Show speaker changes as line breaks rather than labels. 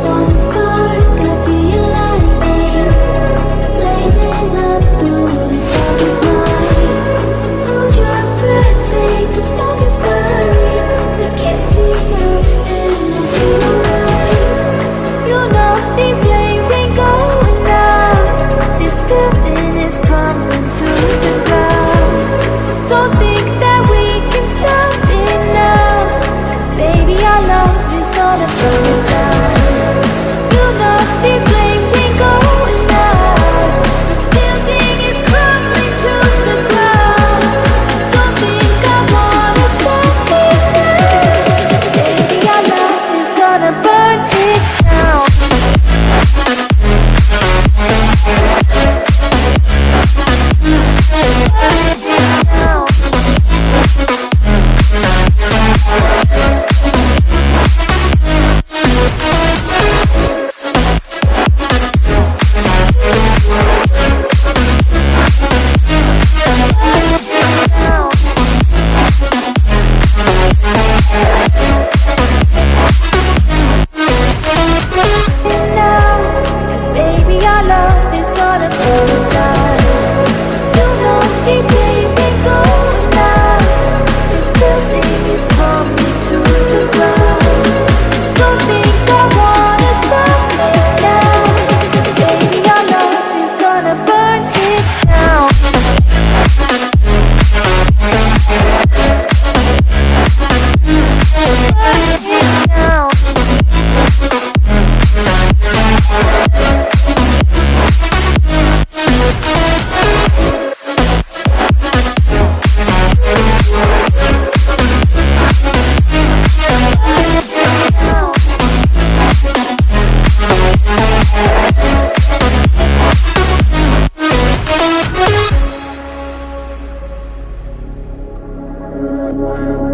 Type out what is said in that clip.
One spark could be a lightning, blazing up through the darkest night. Hold your breath, babe, the smoke is burning. The kiss me out and I'll feel alright. You know these flames ain't going out. This building is crumbling to the ground. Don't think that we can stop it now, 'cause baby our love is gonna burn it down. You know these flames ain't going out. This building is crumbling to the ground. Don't think I wanna stop it now, 'cause baby our love is gonna burn it down. Now. you.